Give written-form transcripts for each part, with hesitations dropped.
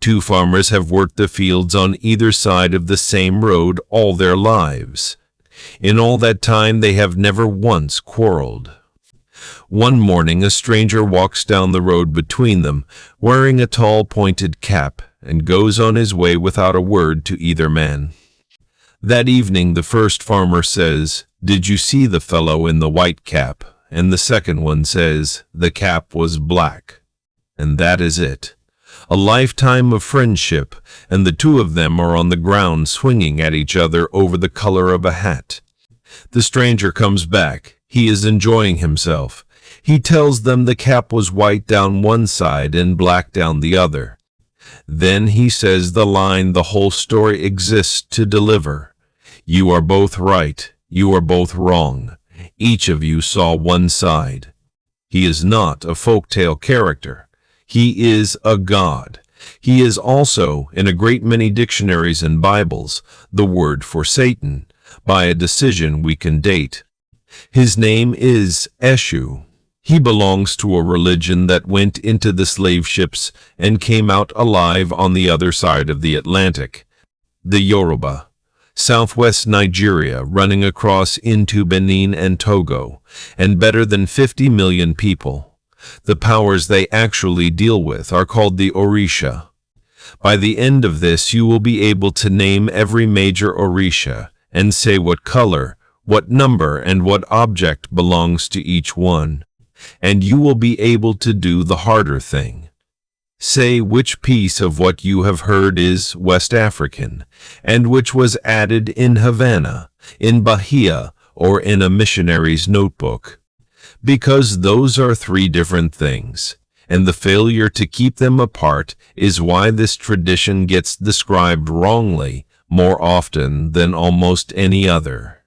Two farmers have worked the fields on either side of the same road all their lives. In all that time they have never once quarreled. One morning a stranger walks down the road between them, wearing a tall pointed cap, and goes on his way without a word to either man. That evening the first farmer says, "Did you see the fellow in the white cap?" And the second one says, "The cap was black." And that is it. A lifetime of friendship, and the two of them are on the ground swinging at each other over the color of a hat. The stranger comes back. He is enjoying himself. He tells them the cap was white down one side and black down the other. Then he says the line the whole story exists to deliver. You are both right. You are both wrong. Each of you saw one side. He is not a folktale character. He is a god. He is also, in a great many dictionaries and Bibles, the word for Satan, by a decision we can date. His name is Eshu. He belongs to a religion that went into the slave ships and came out alive on the other side of the Atlantic. The Yoruba, southwest Nigeria, running across into Benin and Togo, and better than 50 million people. The powers they actually deal with are called the Orisha. By the end of this you will be able to name every major Orisha and say what color, what number, and what object belongs to each one. And you will be able to do the harder thing. Say which piece of what you have heard is West African, and which was added in Havana, in Bahia, or in a missionary's notebook. Because those are three different things, and the failure to keep them apart is why this tradition gets described wrongly more often than almost any other.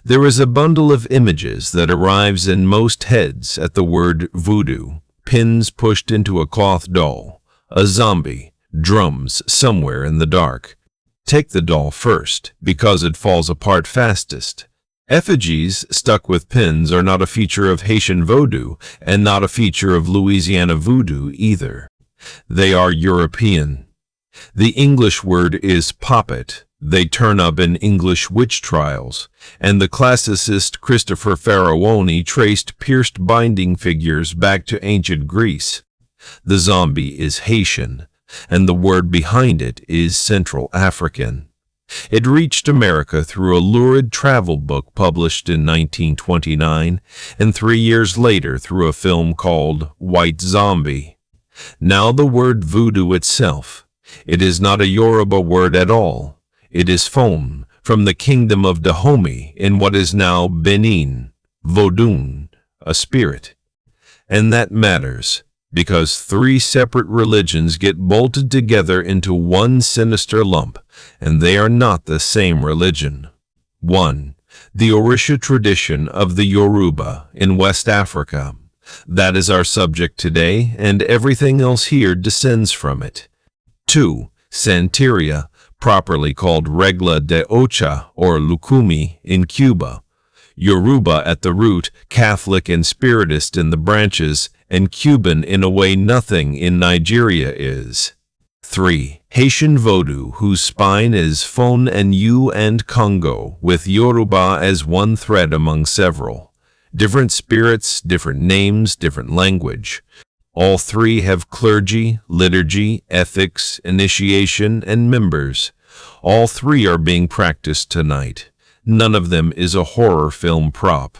There is a bundle of images that arrives in most heads at the word voodoo: pins pushed into a cloth doll, a zombie, drums somewhere in the dark. Take the doll first, because it falls apart fastest. Effigies stuck with pins are not a feature of Haitian Vodou, and not a feature of Louisiana Voodoo either. They are European. The English word is poppet. They turn up in English witch trials, and the classicist Christopher Faraoni traced pierced binding figures back to ancient Greece. The zombie is Haitian, and the word behind it is Central African. It reached America through a lurid travel book published in 1929, and 3 years later through a film called White Zombie. Now the word voodoo itself. It is not a Yoruba word at all. It is Fon, from the kingdom of Dahomey in what is now Benin, Vodun, a spirit. And that matters, because three separate religions get bolted together into one sinister lump, and they are not the same religion. 1. The Orisha tradition of the Yoruba in West Africa. That is our subject today, and everything else here descends from it. 2. Santeria, properly called Regla de Ocha or Lukumi in Cuba. Yoruba at the root, Catholic and Spiritist in the branches, and Cuban in a way nothing in Nigeria is. 3. Haitian Vodou, whose spine is Fon and U and Congo, with Yoruba as one thread among several. Different spirits, different names, different language. All three have clergy, liturgy, ethics, initiation, and members. All three are being practiced tonight. None of them is a horror film prop.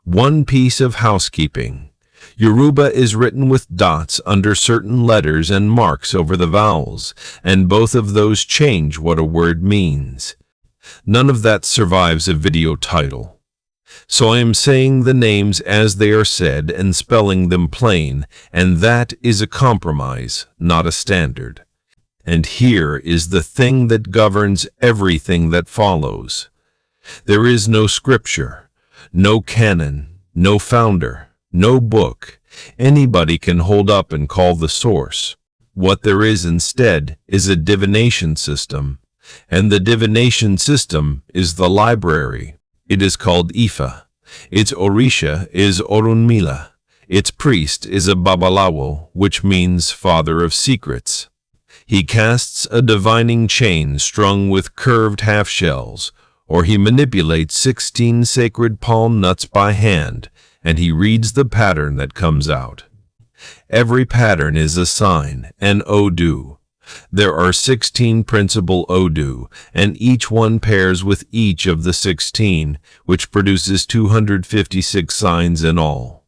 One piece of housekeeping. Yoruba is written with dots under certain letters and marks over the vowels, and both of those change what a word means. None of that survives a video title. So I am saying the names as they are said and spelling them plain, and that is a compromise, not a standard. And here is the thing that governs everything that follows. There is no scripture, no canon, no founder, no book anybody can hold up and call the source. What there is instead is a divination system, and the divination system is the library. It is called Ifa. Its Orisha is Orunmila. Its priest is a Babalawo, which means father of secrets. He casts a divining chain strung with curved half-shells, or he manipulates 16 sacred palm nuts by hand, and he reads the pattern that comes out. Every pattern is a sign, an Odu. There are 16 principal Odu, and each one pairs with each of the 16, which produces 256 signs in all.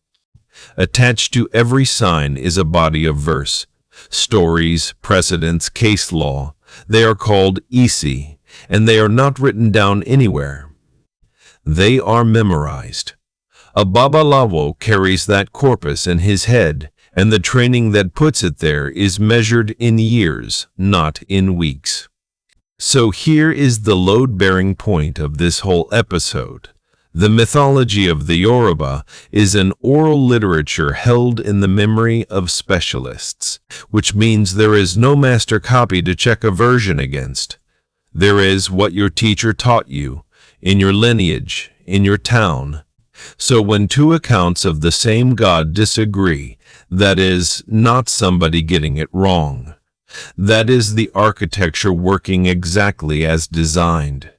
Attached to every sign is a body of verse, stories, precedents, case law. They are called isi, and they are not written down anywhere. They are memorized. A babalawo carries that corpus in his head, and the training that puts it there is measured in years, not in weeks. So here is the load-bearing point of this whole episode. The mythology of the Yoruba is an oral literature held in the memory of specialists, which means there is no master copy to check a version against. There is what your teacher taught you, in your lineage, in your town. So when two accounts of the same God disagree, that is not somebody getting it wrong. That is the architecture working exactly as designed.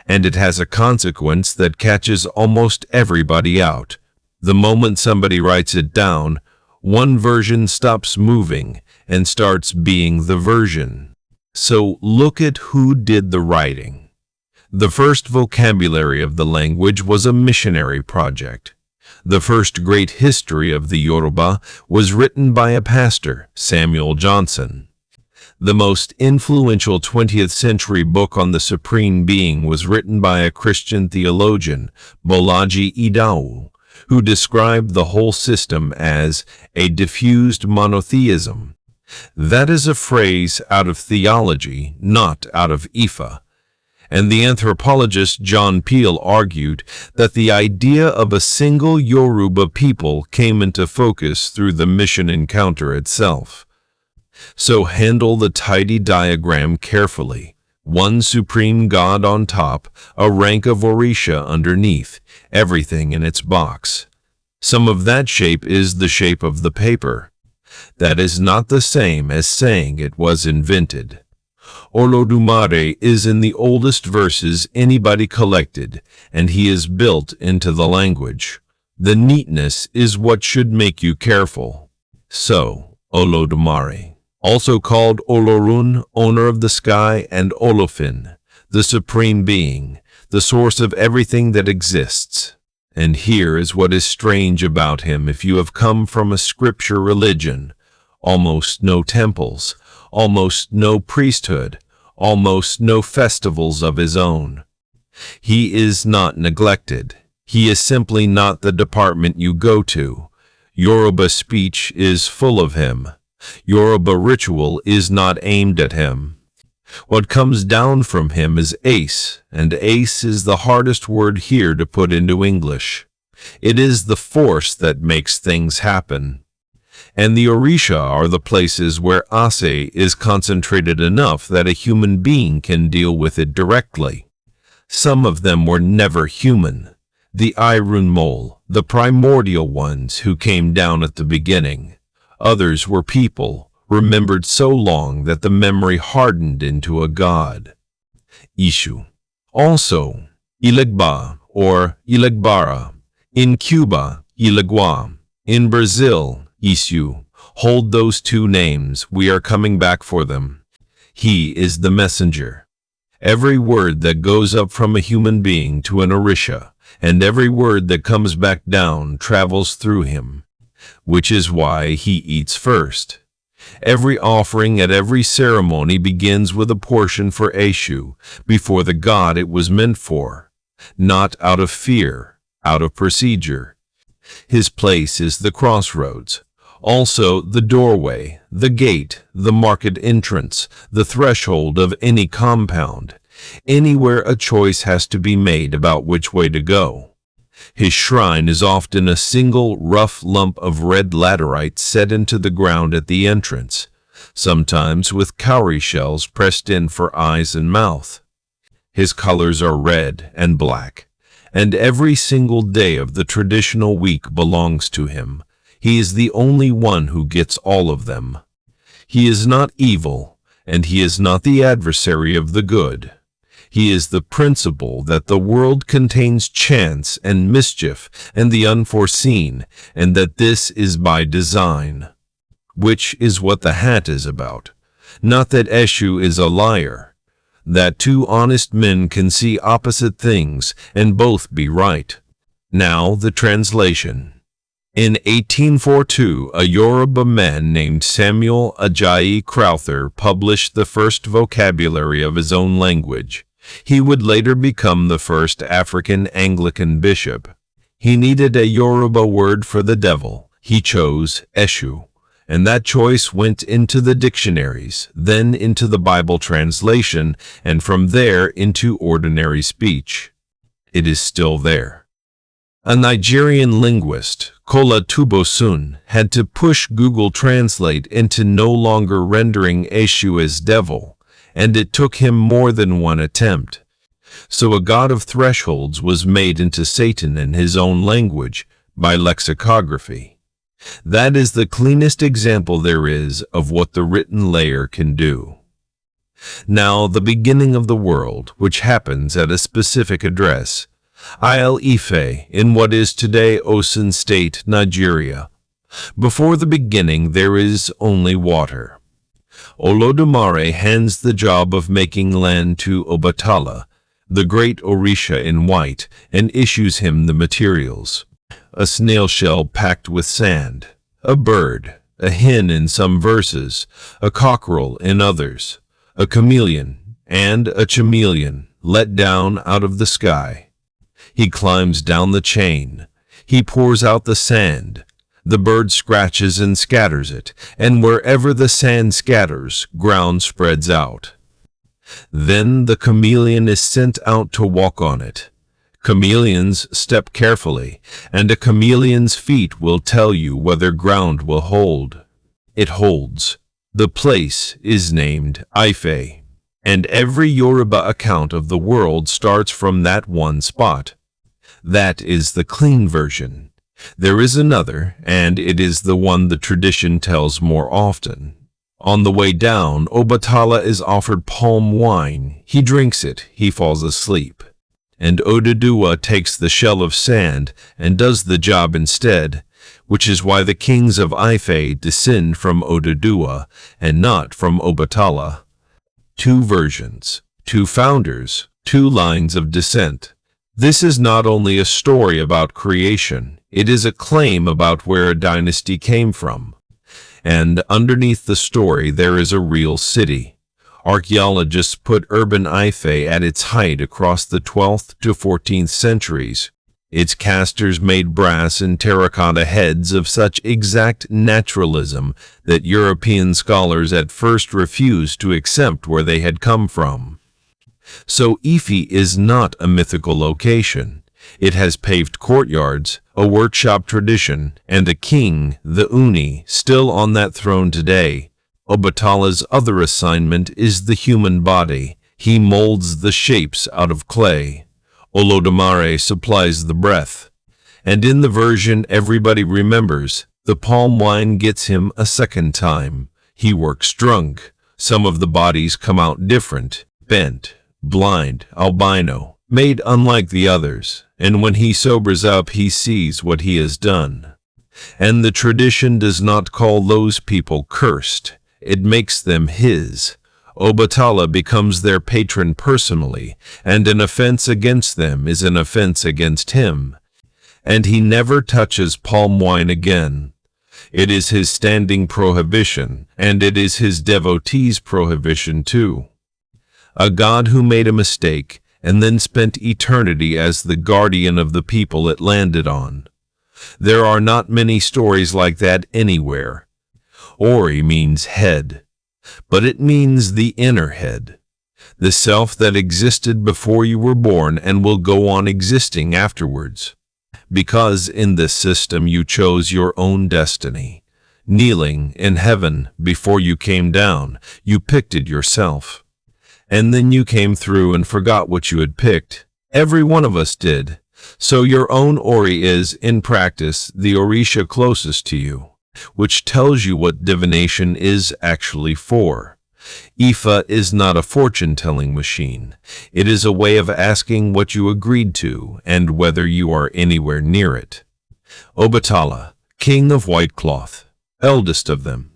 And it has a consequence that catches almost everybody out. The moment somebody writes it down, one version stops moving and starts being the version. So look at who did the writing. The first vocabulary of the language was a missionary project. The first great history of the Yoruba was written by a pastor, Samuel Johnson. The most influential 20th century book on the Supreme Being was written by a Christian theologian, Bolaji Idau, who described the whole system as a diffused monotheism. That is a phrase out of theology, not out of Ifa. And the anthropologist John Peel argued that the idea of a single Yoruba people came into focus through the mission encounter itself. So handle the tidy diagram carefully. One supreme God on top, a rank of Orisha underneath, everything in its box. Some of that shape is the shape of the paper. That is not the same as saying it was invented. Olodumare is in the oldest verses anybody collected, and he is built into the language. The neatness is what should make you careful. So, Olodumare, also called Olorun, owner of the sky, and Olofin, the supreme being, the source of everything that exists. And here is what is strange about him if you have come from a scripture religion. Almost no temples, almost no priesthood, almost no festivals of his own. He is not neglected. He is simply not the department you go to. Yoruba speech is full of him. Yoruba ritual is not aimed at him. What comes down from him is ace, and ace is the hardest word here to put into English. It is the force that makes things happen. And the Orisha are the places where ase is concentrated enough that a human being can deal with it directly. Some of them were never human. The Irun Mole, the primordial ones who came down at the beginning. Others were people, remembered so long that the memory hardened into a god. Eshu. Also, Ilegba or Ilegbara. In Cuba, Ilegua. In Brazil, Eshu. Hold those two names, we are coming back for them. He is the messenger. Every word that goes up from a human being to an Orisha, and every word that comes back down travels through him, which is why he eats first. Every offering at every ceremony begins with a portion for Eshu, before the god it was meant for, not out of fear, out of procedure. His place is the crossroads, also the doorway, the gate, the market entrance, the threshold of any compound, anywhere a choice has to be made about which way to go. His shrine is often a single rough lump of red laterite set into the ground at the entrance, sometimes with cowrie shells pressed in for eyes and mouth. His colors are red and black, and every single day of the traditional week belongs to him. He is the only one who gets all of them. He is not evil, and he is not the adversary of the good. He is the principle that the world contains chance and mischief and the unforeseen, and that this is by design. Which is what the hat is about. Not that Eshu is a liar. That two honest men can see opposite things and both be right. Now the translation. In 1842, a Yoruba man named Samuel Ajayi Crowther published the first vocabulary of his own language. He would later become the first African Anglican bishop. He needed a Yoruba word for the devil. He chose Eshu, and that choice went into the dictionaries, then into the Bible translation, and from there into ordinary speech. It is still there. A Nigerian linguist, Kola Tubosun, had to push Google Translate into no longer rendering Eshu as devil, and it took him more than one attempt. So a god of thresholds was made into Satan in his own language by lexicography. That is the cleanest example there is of what the written layer can do. Now the beginning of the world, which happens at a specific address, Ile Ife, in what is today Osun State, Nigeria. Before the beginning there is only water. Olodumare hands the job of making land to Obatala, the great Orisha in white, and issues him the materials. A snail shell packed with sand, a bird, a hen in some verses, a cockerel in others, a chameleon, and a chameleon let down out of the sky. He climbs down the chain. He pours out the sand. The bird scratches and scatters it, and wherever the sand scatters, ground spreads out. Then the chameleon is sent out to walk on it. Chameleons step carefully, and a chameleon's feet will tell you whether ground will hold. It holds. The place is named Ife, and every Yoruba account of the world starts from that one spot. That is the clean version. There is another, and it is the one the tradition tells more often. On the way down, Obatala is offered palm wine. He drinks it. He falls asleep. And Oduduwa takes the shell of sand and does the job instead, which is why the kings of Ife descend from Oduduwa and not from Obatala. Two versions, two founders, two lines of descent. This is not only a story about creation, it is a claim about where a dynasty came from. And underneath the story there is a real city. Archaeologists put urban Ife at its height across the 12th to 14th centuries. Its casters made brass and terracotta heads of such exact naturalism that European scholars at first refused to accept where they had come from. So Ife is not a mythical location. It has paved courtyards, a workshop tradition, and a king, the Uni, still on that throne today. Obatala's other assignment is the human body. He molds the shapes out of clay. Olodumare supplies the breath. And in the version everybody remembers, the palm wine gets him a second time. He works drunk. Some of the bodies come out different, bent, blind, albino, made unlike the others, and when he sobers up he sees what he has done. And the tradition does not call those people cursed, it makes them his. Obatala becomes their patron personally, and an offense against them is an offense against him. And he never touches palm wine again. It is his standing prohibition, and it is his devotees' prohibition too. A god who made a mistake and then spent eternity as the guardian of the people it landed on. There are not many stories like that anywhere. Ori means head, but it means the inner head, the self that existed before you were born and will go on existing afterwards. Because in this system you chose your own destiny. Kneeling in heaven before you came down, you picked it yourself. And then you came through and forgot what you had picked. Every one of us did. So your own Ori is, in practice, the Orisha closest to you, which tells you what divination is actually for. Ifa is not a fortune-telling machine. It is a way of asking what you agreed to and whether you are anywhere near it. Obatala, king of white cloth, eldest of them.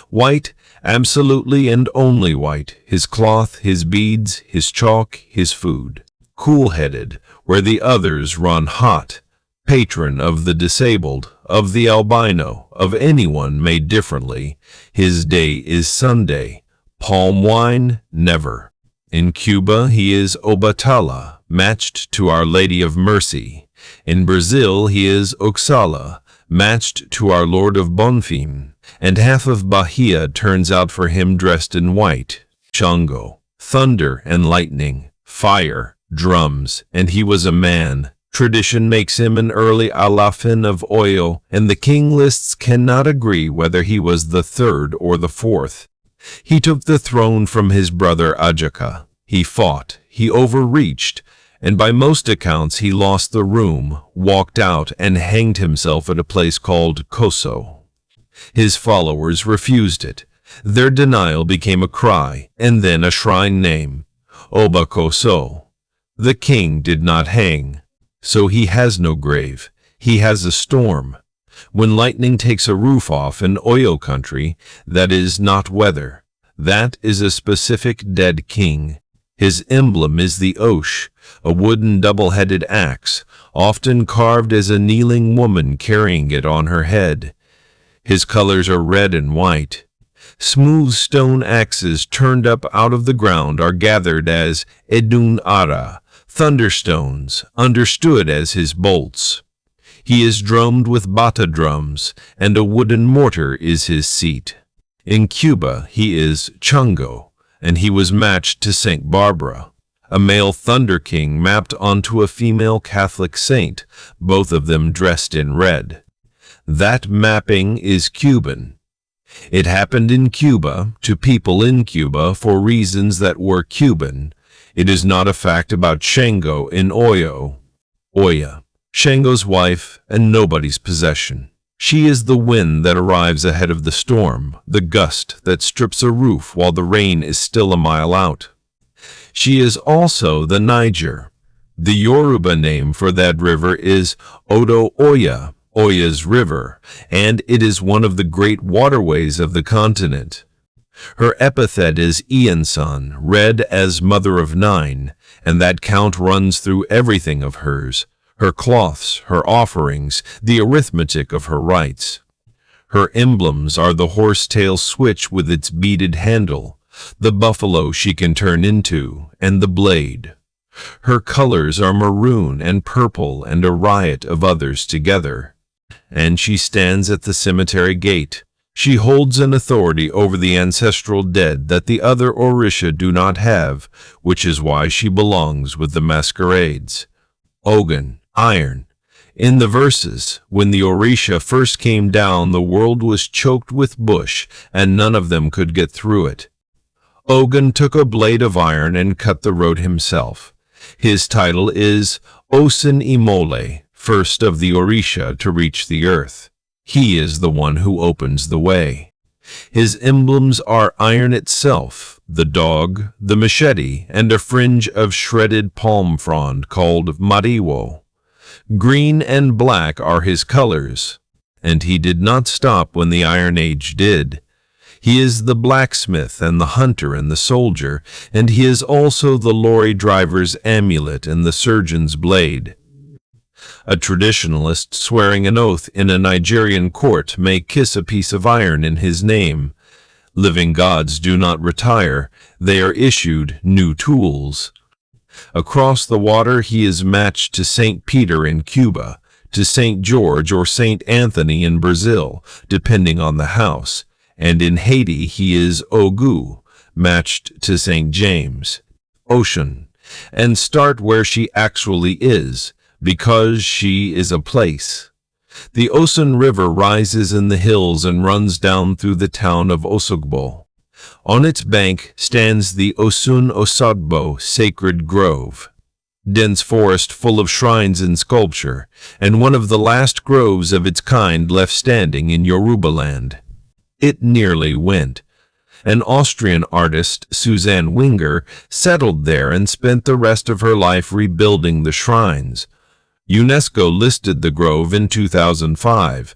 White, absolutely and only white, his cloth, his beads, his chalk, his food. Cool-headed, where the others run hot. Patron of the disabled, of the albino, of anyone made differently. His day is Sunday. Palm wine, never. In Cuba, he is Obatala, matched to Our Lady of Mercy. In Brazil, he is Oxala, matched to Our Lord of Bonfim, and half of Bahia turns out for him dressed in white. Shango, thunder and lightning, fire, drums, and he was a man. Tradition makes him an early Alafin of Oyo, and the king lists cannot agree whether he was the third or the fourth. He took the throne from his brother Ajaka. He fought, he overreached, and by most accounts he lost the room, walked out, and hanged himself at a place called Koso. His followers refused it. Their denial became a cry, and then a shrine name, Oba Koso. The king did not hang, so he has no grave. He has a storm. When lightning takes a roof off in Oyo country, that is not weather. That is a specific dead king. His emblem is the Osh, a wooden double-headed axe, often carved as a kneeling woman carrying it on her head. His colors are red and white. Smooth stone axes turned up out of the ground are gathered as Edun Ara, thunderstones, understood as his bolts. He is drummed with bata drums, and a wooden mortar is his seat. In Cuba, he is Shango, and he was matched to Saint Barbara, a male thunder king mapped onto a female Catholic saint, both of them dressed in red. That mapping is Cuban. It happened in Cuba, to people in Cuba, for reasons that were Cuban. It is not a fact about Shango in Oyo. Oya, Shango's wife and nobody's possession. She is the wind that arrives ahead of the storm, the gust that strips a roof while the rain is still a mile out. She is also the Niger. The Yoruba name for that river is Odo Oya, Oya's river, and it is one of the great waterways of the continent. Her epithet is Iansan, read as Mother of Nine, and that count runs through everything of hers. Her cloths, her offerings, the arithmetic of her rites. Her emblems are the horse-tail switch with its beaded handle, the buffalo she can turn into, and the blade. Her colors are maroon and purple and a riot of others together. And she stands at the cemetery gate. She holds an authority over the ancestral dead that the other Orisha do not have, which is why she belongs with the masquerades. Ogun, iron. In the verses, when the Orisha first came down, the world was choked with bush, and none of them could get through it. Ogun took a blade of iron and cut the road himself. His title is Osun Imole, first of the Orisha to reach the earth. He is the one who opens the way. His emblems are iron itself, the dog, the machete, and a fringe of shredded palm frond called mariwo. Green and black are his colors, and he did not stop when the Iron Age did. He is the blacksmith and the hunter and the soldier, and he is also the lorry driver's amulet and the surgeon's blade. A traditionalist swearing an oath in a Nigerian court may kiss a piece of iron in his name. Living gods do not retire, they are issued new tools. Across the water he is matched to St. Peter in Cuba, to St. George or St. Anthony in Brazil, depending on the house, and in Haiti he is Ogun, matched to St. James. Oshun, and start where she actually is, because she is a place. The Osun River rises in the hills and runs down through the town of Osogbo. On its bank stands the Osun Osogbo Sacred Grove, dense forest full of shrines and sculpture, and one of the last groves of its kind left standing in Yoruba land. It nearly went. An Austrian artist, Suzanne Winger, settled there and spent the rest of her life rebuilding the shrines. UNESCO listed the grove in 2005.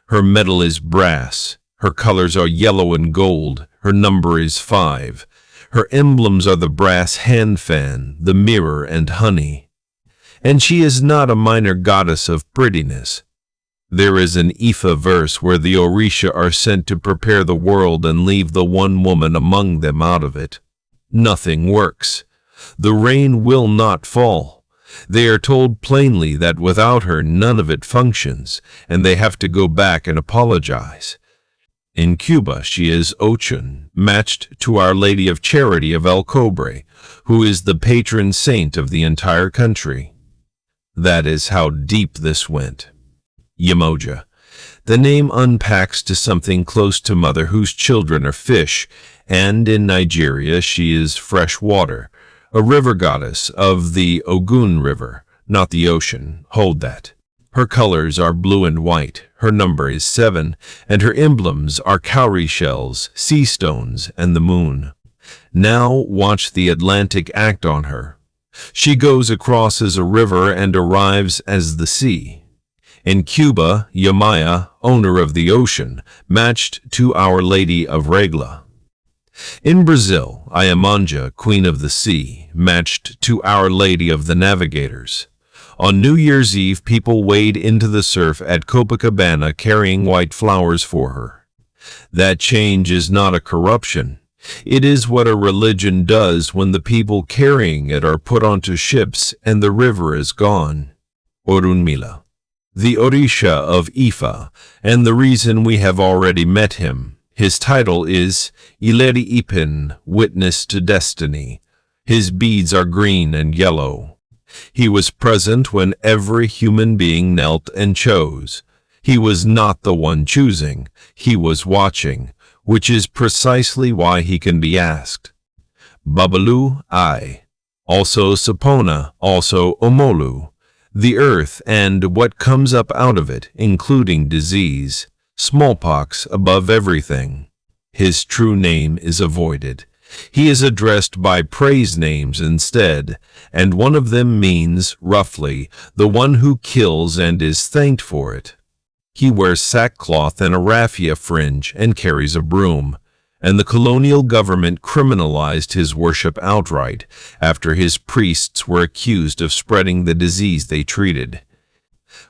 Her metal is brass. Her colors are yellow and gold. Her number is 5. Her emblems are the brass hand fan, the mirror, and honey. And she is not a minor goddess of prettiness. There is an Ifa verse where the Orisha are sent to prepare the world and leave the one woman among them out of it. Nothing works. The rain will not fall. They are told plainly that without her none of it functions, and they have to go back and apologize. In Cuba, she is Oshun, matched to Our Lady of Charity of El Cobre, who is the patron saint of the entire country. That is how deep this went. Yemoja. The name unpacks to something close to mother whose children are fish, and in Nigeria she is fresh water, a river goddess of the Ogun River, not the ocean. Hold that. Her colors are blue and white, her number is 7, and her emblems are cowrie shells, sea stones, and the moon. Now watch the Atlantic act on her. She goes across as a river and arrives as the sea. In Cuba, Yemoja, owner of the ocean, matched to Our Lady of Regla. In Brazil, Iemonja, Queen of the Sea, matched to Our Lady of the Navigators. On New Year's Eve, people wade into the surf at Copacabana carrying white flowers for her. That change is not a corruption. It is what a religion does when the people carrying it are put onto ships and the river is gone. Orunmila. The Orisha of Ifa, and the reason we have already met him. His title is Ileri Ipin, Witness to Destiny. His beads are green and yellow. He was present when every human being knelt and chose. He was not the one choosing, he was watching, which is precisely why he can be asked. Babalu, I. Also Sapona, also Omolu. The earth and what comes up out of it, including disease, smallpox above everything. His true name is avoided. He is addressed by praise names instead, and one of them means, roughly, the one who kills and is thanked for it. He wears sackcloth and a raffia fringe and carries a broom, and the colonial government criminalized his worship outright after his priests were accused of spreading the disease they treated.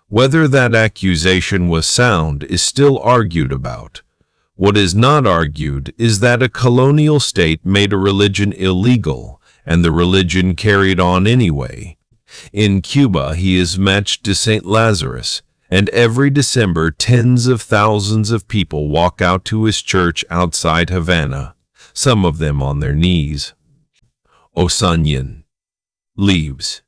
Whether that accusation was sound is still argued about. What is not argued is that a colonial state made a religion illegal, and the religion carried on anyway. In Cuba, he is matched to St. Lazarus, and every December tens of thousands of people walk out to his church outside Havana, some of them on their knees. Osanyan. Leaves.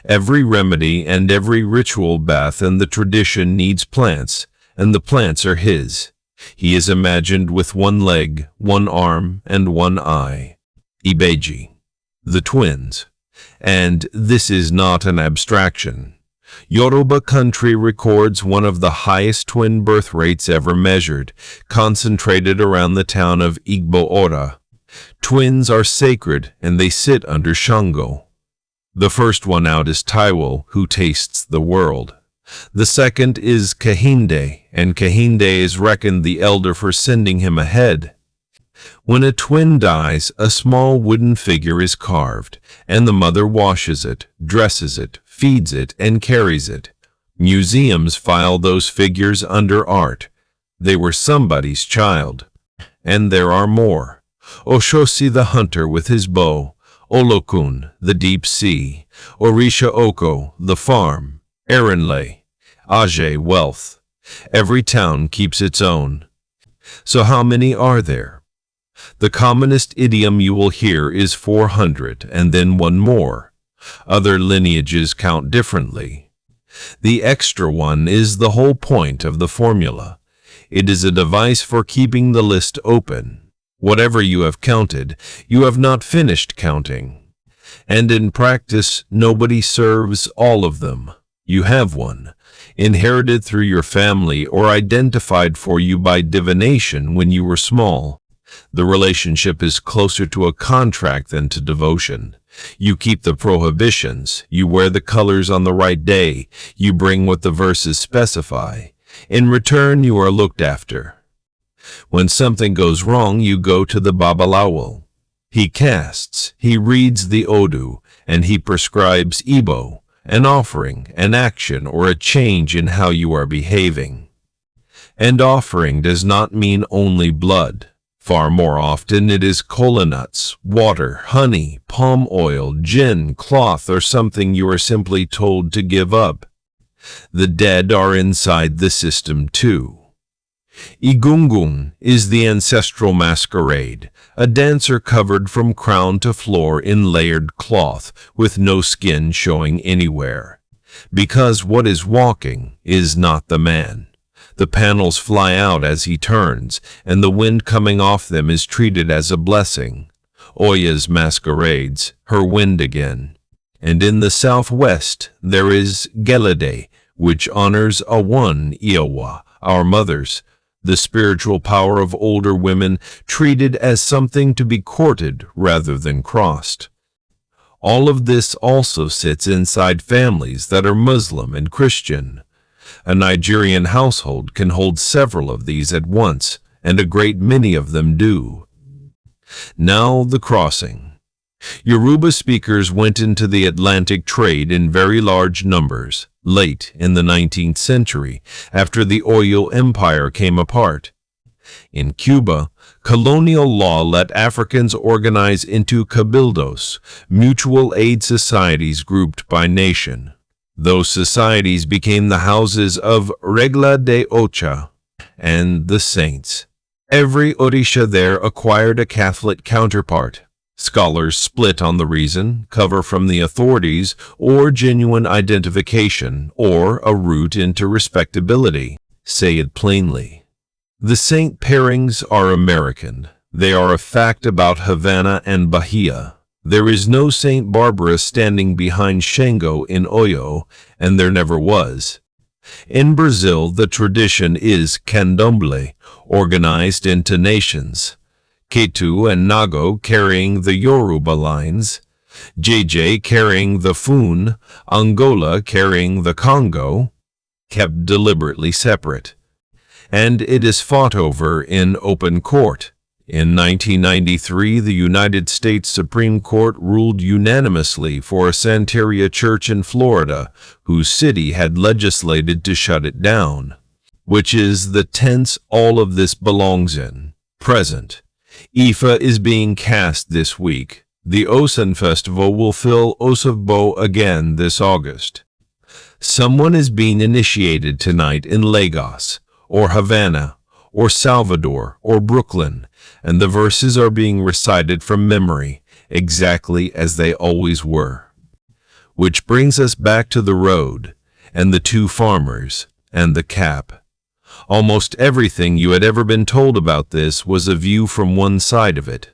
Every remedy and every ritual bath in the tradition needs plants, and the plants are his. He is imagined with one leg, one arm, and one eye. Ibeji. The twins. And this is not an abstraction. Yoruba country records one of the highest twin birth rates ever measured, concentrated around the town of Igbo-Ora. Twins are sacred, and they sit under Shango. The first one out is Taiwo, who tastes the world. The second is Kahinde, and Kahinde is reckoned the elder for sending him ahead. When a twin dies, a small wooden figure is carved, and the mother washes it, dresses it, feeds it, and carries it. Museums file those figures under art. They were somebody's child. And there are more. Oshosi the hunter with his bow, Olokun, the deep sea, Orisha Oko, the farm, Erinle, Age, wealth. Every town keeps its own. So how many are there? The commonest idiom you will hear is 400, and then one more. Other lineages count differently. The extra one is the whole point of the formula. It is a device for keeping the list open. Whatever you have counted, you have not finished counting. And in practice, nobody serves all of them. You have one, inherited through your family or identified for you by divination when you were small. The relationship is closer to a contract than to devotion. You keep the prohibitions, you wear the colors on the right day, you bring what the verses specify. In return, you are looked after. When something goes wrong, you go to the Babalawo. He casts, he reads the Odu, and he prescribes Ibo, an offering, an action, or a change in how you are behaving. And offering does not mean only blood. Far more often it is kola nuts, water, honey, palm oil, gin, cloth, or something you are simply told to give up. The dead are inside the system too. Igungun is the ancestral masquerade, a dancer covered from crown to floor in layered cloth, with no skin showing anywhere. Because what is walking is not the man. The panels fly out as he turns, and the wind coming off them is treated as a blessing. Oya's masquerades, her wind again. And in the southwest there is Gelede, which honors Awan Iowa, our mothers, the spiritual power of older women treated as something to be courted rather than crossed. All of this also sits inside families that are Muslim and Christian. A Nigerian household can hold several of these at once, and a great many of them do. Now the crossing. Yoruba speakers went into the Atlantic trade in very large numbers, late in the 19th century, after the Oyo Empire came apart. In Cuba, colonial law let Africans organize into cabildos, mutual aid societies grouped by nation. Those societies became the houses of Regla de Ocha and the Saints. Every Orisha there acquired a Catholic counterpart. Scholars split on the reason: cover from the authorities, or genuine identification, or a route into respectability. Say it plainly. The saint pairings are American. They are a fact about Havana and Bahia. There is no Saint Barbara standing behind Shango in Oyo, and there never was. In Brazil, the tradition is candomble, organized into nations. Ketu and Nago carrying the Yoruba lines, JJ carrying the Fun, Angola carrying the Congo, kept deliberately separate. And it is fought over in open court. In 1993, the United States Supreme Court ruled unanimously for a Santeria church in Florida, whose city had legislated to shut it down, which is the tense all of this belongs in. Present. Ifa is being cast this week. The Osun Festival will fill Osogbo again this August. Someone is being initiated tonight in Lagos, or Havana, or Salvador, or Brooklyn, and the verses are being recited from memory, exactly as they always were. Which brings us back to the road, and the two farmers, and the cap. Almost everything you had ever been told about this was a view from one side of it.